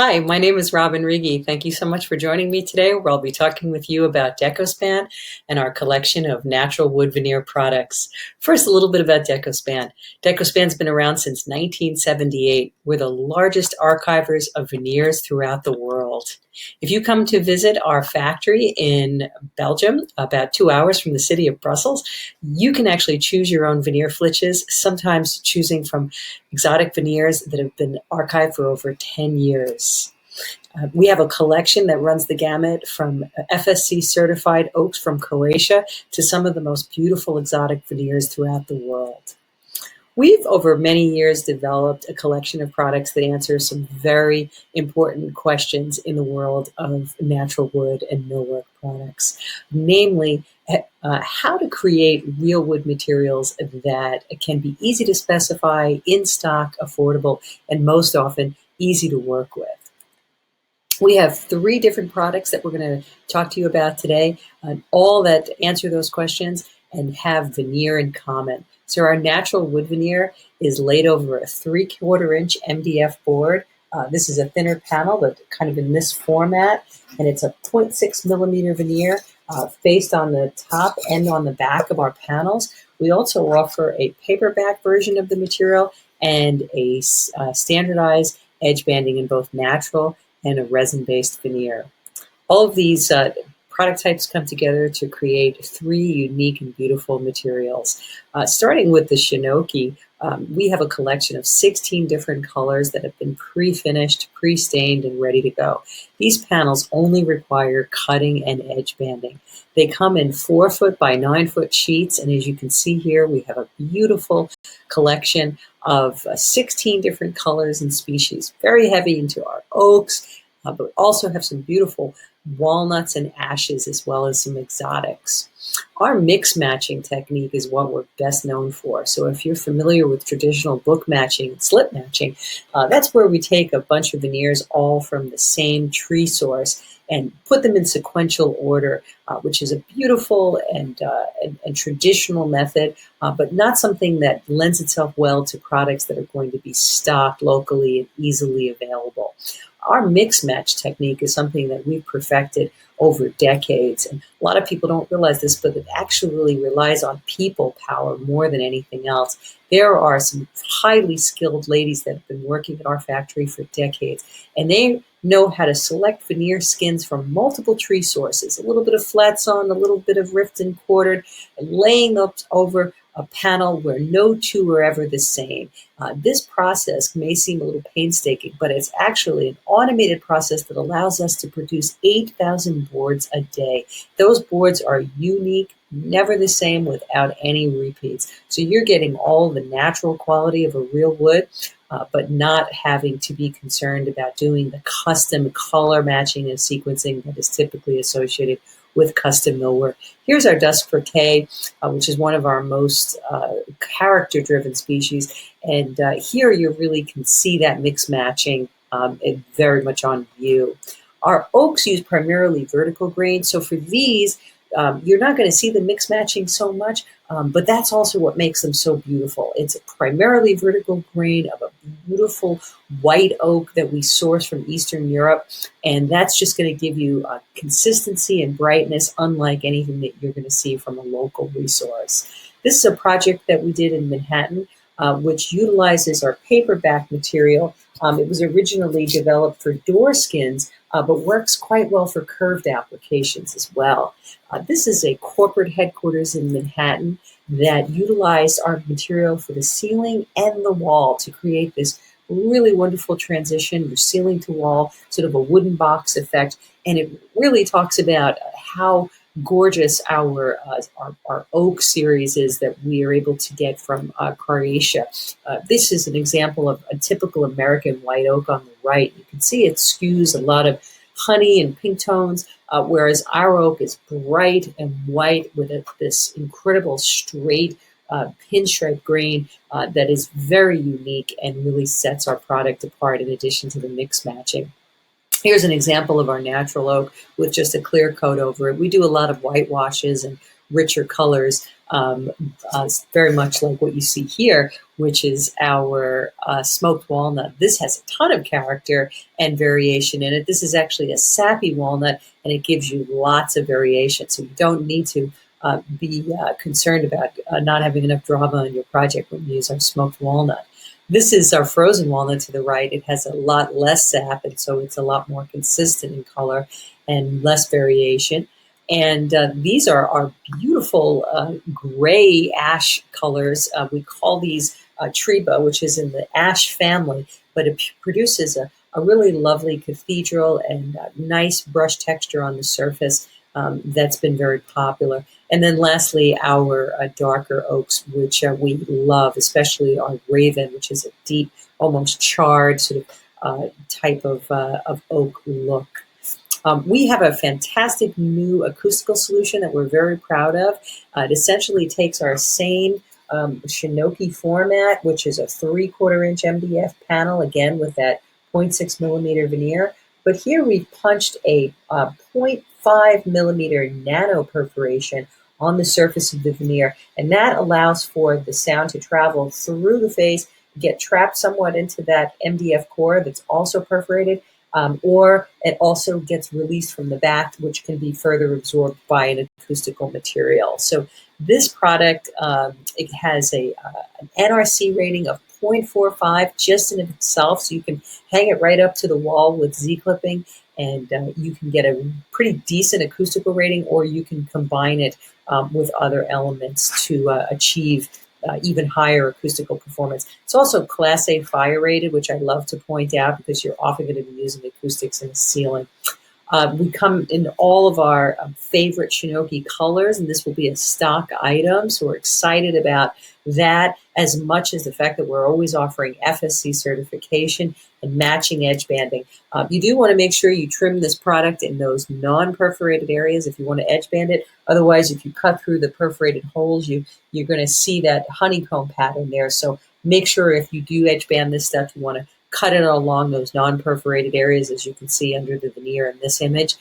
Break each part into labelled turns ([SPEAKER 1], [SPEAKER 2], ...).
[SPEAKER 1] Hi, my name is Robin Reigi. Thank you so much for joining me today, where I'll be talking with you about Decospan and our collection of natural wood veneer products. First, a little bit about Decospan. Decospan's been around since 1978. We're the largest archivers of veneers throughout the world. If you come to visit our factory in Belgium, about 2 hours from the city of Brussels, you can actually choose your own veneer flitches, sometimes choosing from exotic veneers that have been archived for over 10 years. We have a collection that runs the gamut from FSC certified oaks from Croatia to some of the most beautiful exotic veneers throughout the world. We've, over many years, developed a collection of products that answer some very important questions in the world of natural wood and millwork products, namely, how to create real wood materials that can be easy to specify, in stock, affordable, and most often easy to work with. We have 3 different products that we're going to talk to you about today, all that answer those questions and have veneer in common. So our natural wood veneer is laid over a 3/4 inch MDF board. This is a thinner panel, but kind of in this format, and it's a 0.6 millimeter veneer faced on the top and on the back of our panels. We also offer a paperback version of the material and a standardized edge banding in both natural and a resin-based veneer. All of these product types come together to create 3 unique and beautiful materials. Starting with the Shinoki, we have a collection of 16 different colors that have been pre-finished, pre-stained, and ready to go. These panels only require cutting and edge banding. They come in 4-foot by 9-foot sheets, and as you can see here, we have a beautiful collection of 16 different colors and species, very heavy into our oaks, but we also have some beautiful walnuts and ashes, as well as some exotics. Our mix matching technique is what we're best known for. So if you're familiar with traditional book matching and slip matching, that's where we take a bunch of veneers all from the same tree source and put them in sequential order, which is a beautiful and traditional method, but not something that lends itself well to products that are going to be stocked locally and easily available. Our mix match technique is something that we've perfected over decades, and a lot of people don't realize this, but it actually relies on people power more than anything else. There are some highly skilled ladies that have been working at our factory for decades, and they know how to select veneer skins from multiple tree sources, a little bit of flats on, a little bit of rift and quartered, and laying those over a panel where no two are ever the same. This process may seem a little painstaking, but it's actually an automated process that allows us to produce 8,000 boards a day. Those boards are unique, never the same, without any repeats. So you're getting all the natural quality of a real wood, but not having to be concerned about doing the custom color matching and sequencing that is typically associated with custom millwork. Here's our Dusk Forte, which is one of our most character-driven species. And here you really can see that mix matching very much on view. Our oaks use primarily vertical grain. So for these, you're not going to see the mix matching so much, but that's also what makes them so beautiful. It's a primarily vertical grain of a beautiful white oak that we source from Eastern Europe, and that's just going to give you consistency and brightness unlike anything that you're going to see from a local resource. This is a project that we did in Manhattan, which utilizes our paperback material. It was originally developed for door skins, but works quite well for curved applications as well. This is a corporate headquarters in Manhattan that utilized our material for the ceiling and the wall to create this really wonderful transition, your ceiling to wall, sort of a wooden box effect. And it really talks about how gorgeous our oak series is that we are able to get from Croatia. This is an example of a typical American white oak on the right. You can see it skews a lot of honey and pink tones, whereas our oak is bright and white with this incredible straight pinstripe grain that is very unique and really sets our product apart in addition to the mix matching. Here's an example of our natural oak with just a clear coat over it. We do a lot of whitewashes and richer colors very much like what you see here, which is our smoked walnut. This has a ton of character and variation in it. This is actually a sappy walnut, and it gives you lots of variation. So you don't need to be concerned about not having enough drama on your project when you use our smoked walnut. This is our frozen walnut to the right. It has a lot less sap, and so it's a lot more consistent in color and less variation. And these are our beautiful gray ash colors. We call these Treba, which is in the ash family, but it produces a really lovely cathedral and nice brush texture on the surface. That's been very popular. And then lastly, our darker oaks, which we love, especially our Raven, which is a deep, almost charred sort of type of oak look. We have a fantastic new acoustical solution that we're very proud of. It essentially takes our same Shinoki format, which is a 3/4 inch MDF panel, again with that 0.6 millimeter veneer. But here we've punched a 0.5 millimeter nano perforation on the surface of the veneer, and that allows for the sound to travel through the face, get trapped somewhat into that MDF core that's also perforated, or it also gets released from the back, which can be further absorbed by an acoustical material. So this product, it has an NRC rating of 0.45 just in itself, so you can hang it right up to the wall with Z-clipping, and you can get a pretty decent acoustical rating, or you can combine it with other elements to achieve even higher acoustical performance. It's also Class A fire rated, which I love to point out because you're often going to be using acoustics in the ceiling. We come in all of our favorite Shinoki colors, and this will be a stock item, so we're excited about that, as much as the fact that we're always offering FSC certification and matching edge banding. You do want to make sure you trim this product in those non-perforated areas if you want to edge band it. Otherwise, if you cut through the perforated holes, you're going to see that honeycomb pattern there. So make sure if you do edge band this stuff, you want to cut it along those non-perforated areas, as you can see under the veneer in this image,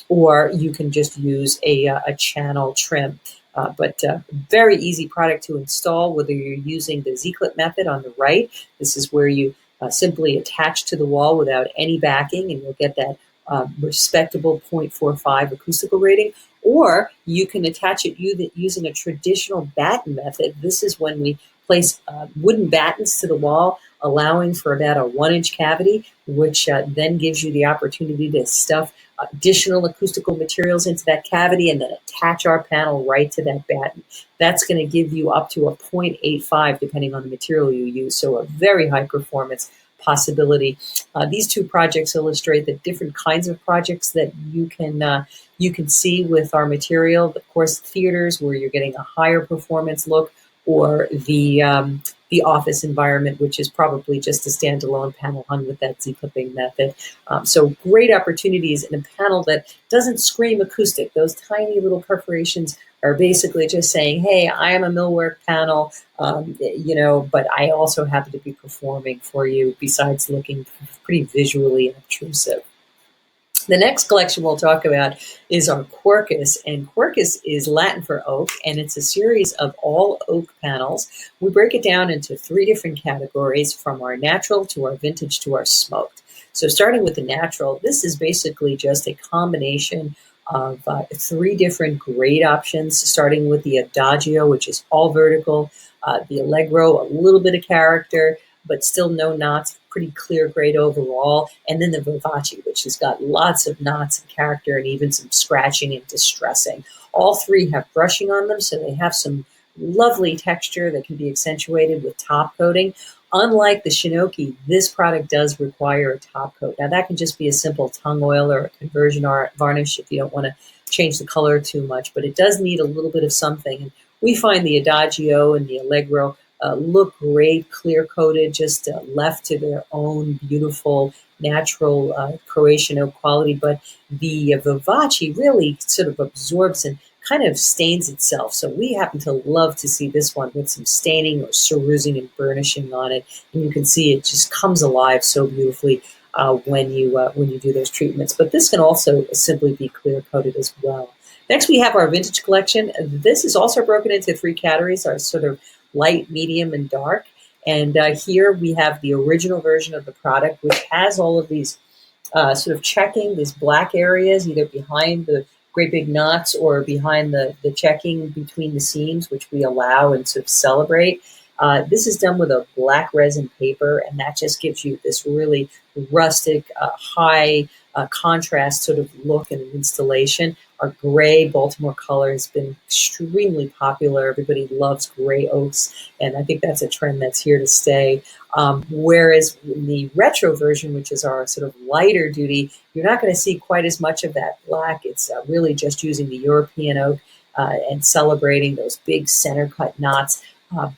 [SPEAKER 1] or you can just use a channel trim. But very easy product to install, whether you're using the Z-clip method on the right. This is where you simply attach to the wall without any backing, and you'll get that respectable 0.45 acoustical rating. Or you can attach it using a traditional batten method. This is when we place wooden battens to the wall, allowing for about a 1-inch cavity, which then gives you the opportunity to stuff additional acoustical materials into that cavity and then attach our panel right to that batten. That's going to give you up to a 0.85 depending on the material you use, so a very high performance possibility. These two projects illustrate the different kinds of projects that you can see with our material. Of course, theaters where you're getting a higher performance look, or the office environment, which is probably just a standalone panel hung with that Z-clipping method. So great opportunities in a panel that doesn't scream acoustic. Those tiny little perforations are basically just saying, hey, I am a millwork panel, but I also happen to be performing for you, besides looking pretty visually obtrusive. The next collection we'll talk about is our Quercus, and Quercus is Latin for oak, and it's a series of all oak panels. We break it down into 3 different categories, from our natural to our vintage to our smoked. So starting with the natural, this is basically just a combination of 3 different grade options, starting with the Adagio, which is all vertical, the Allegro, a little bit of character, but still no knots, pretty clear grade overall, and then the Vivace, which has got lots of knots and character and even some scratching and distressing. All 3 have brushing on them, so they have some lovely texture that can be accentuated with top coating. Unlike the Shinoki, this product does require a top coat. Now that can just be a simple tongue oil or a conversion varnish if you don't want to change the color too much, but it does need a little bit of something. And we find the Adagio and the Allegro look great, clear-coated, just left to their own beautiful, natural Croatian oak quality. But the Vivace really sort of absorbs and kind of stains itself. So we happen to love to see this one with some staining or cerusing and burnishing on it. And you can see it just comes alive so beautifully when you do those treatments. But this can also simply be clear-coated as well. Next, we have our vintage collection. This is also broken into three categories, our sort of light, medium, and dark. And here we have the original version of the product, which has all of these sort of checking, these black areas, either behind the great big knots or behind the checking between the seams, which we allow and sort of celebrate. This is done with a black resin paper, and that just gives you this really rustic, high contrast sort of look and installation. Our gray Baltimore color has been extremely popular. Everybody loves gray oaks, and I think that's a trend that's here to stay. Whereas in the retro version, which is our sort of lighter duty, you're not going to see quite as much of that black. It's really just using the European oak and celebrating those big center cut knots,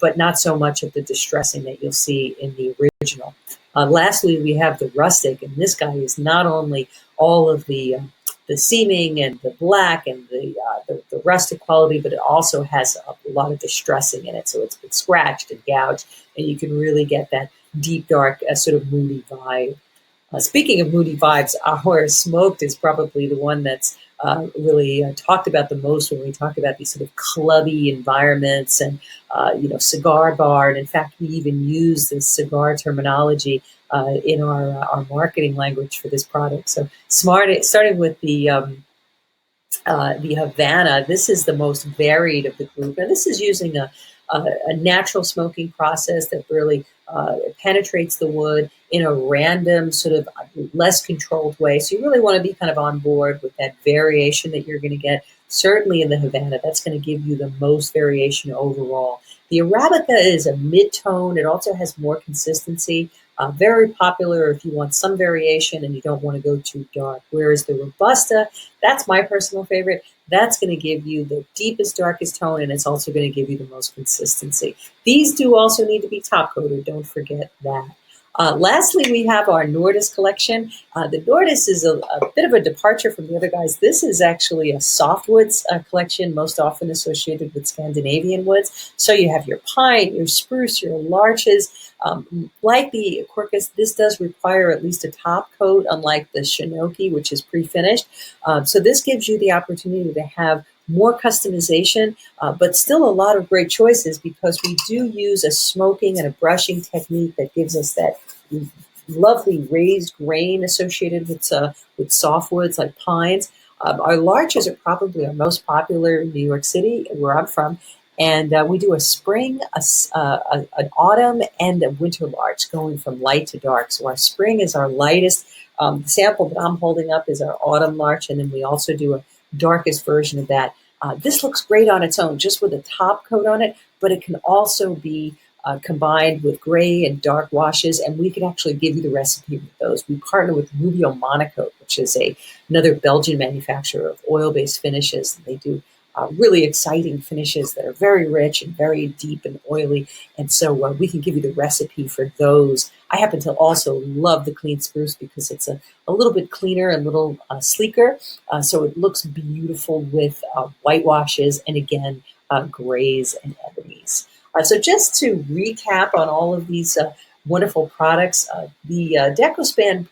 [SPEAKER 1] but not so much of the distressing that you'll see in the original. Lastly, we have the rustic, and this guy is not only all of the seaming and the black and the rustic quality, but it also has a lot of distressing in it. So it's been scratched and gouged, and you can really get that deep, dark, sort of moody vibe. Speaking of moody vibes, our smoked is probably the one that's really talked about the most when we talk about these sort of clubby environments and, cigar bar. And in fact, we even use this cigar terminology in our marketing language for this product. So starting with the Havana, this is the most varied of the group. And this is using a natural smoking process that really penetrates the wood in a random, sort of less controlled way. So you really want to be kind of on board with that variation that you're going to get. Certainly in the Havana, that's going to give you the most variation overall. The Arabica is a mid-tone. It also has more consistency. Very popular if you want some variation and you don't want to go too dark. Whereas the Robusta, that's my personal favorite. That's going to give you the deepest, darkest tone, and it's also going to give you the most consistency. These do also need to be top coated. Don't forget that. Lastly, we have our Nordis collection. The Nordis is a bit of a departure from the other guys. This is actually a softwoods collection, most often associated with Scandinavian woods. So you have your pine, your spruce, your larches. Like the Quercus, this does require at least a top coat, unlike the Shinoki, which is pre-finished. So this gives you the opportunity to have more customization, but still a lot of great choices because we do use a smoking and a brushing technique that gives us that lovely raised grain associated with softwoods like pines. Our larches are probably our most popular in New York City, where I'm from. And we do a spring, an autumn, and a winter larch going from light to dark. So our spring is our lightest. The sample that I'm holding up is our autumn larch, and then we also do a darkest version of that. This looks great on its own, just with a top coat on it, but it can also be combined with gray and dark washes, and we can actually give you the recipe with those. We partner with Rubio Monocoat, which is another Belgian manufacturer of oil-based finishes. They do really exciting finishes that are very rich and very deep and oily, and so we can give you the recipe for those. I happen to also love the clean spruce because it's a little bit cleaner and a little sleeker, so it looks beautiful with white washes and, again, grays and ebonies. So just to recap on all of these wonderful products, the Decospan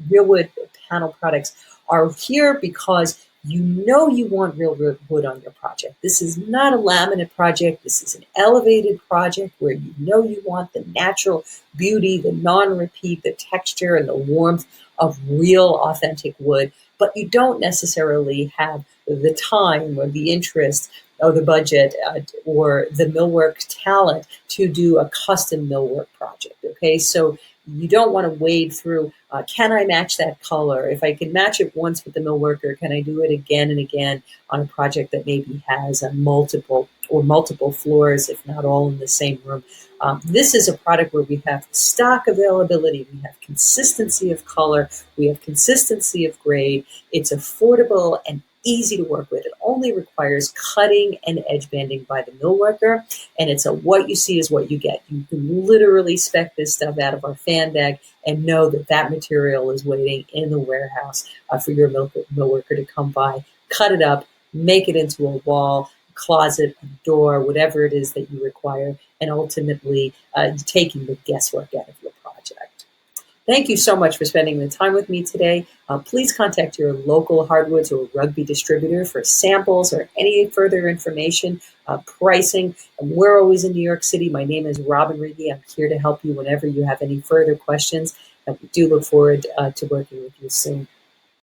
[SPEAKER 1] real wood panel products are here because you want real wood on your project. This is not a laminate project. This is an elevated project where you want the natural beauty, the non-repeat, the texture, and the warmth of real authentic wood, but you don't necessarily have the time or the interest or the budget or the millwork talent to do a custom millwork project, okay? So you don't want to wade through, can I match that color? If I can match it once with the millworker, can I do it again and again on a project that maybe has multiple floors, if not all in the same room? This is a product where we have stock availability, we have consistency of color, we have consistency of grade. It's affordable and easy to work with. It only requires cutting and edge banding by the millworker, and it's a what you see is what you get. You can literally spec this stuff out of our fan bag and know that that material is waiting in the warehouse for your millworker to come by, cut it up, make it into a wall, closet, a door, whatever it is that you require, and ultimately taking the guesswork out of your project. Thank you so much for spending the time with me today. Please contact your local hardwoods or rugby distributor for samples or any further information, pricing. We're always in New York City. My name is Robin Reigi. I'm here to help you whenever you have any further questions. And we do look forward to working with you soon.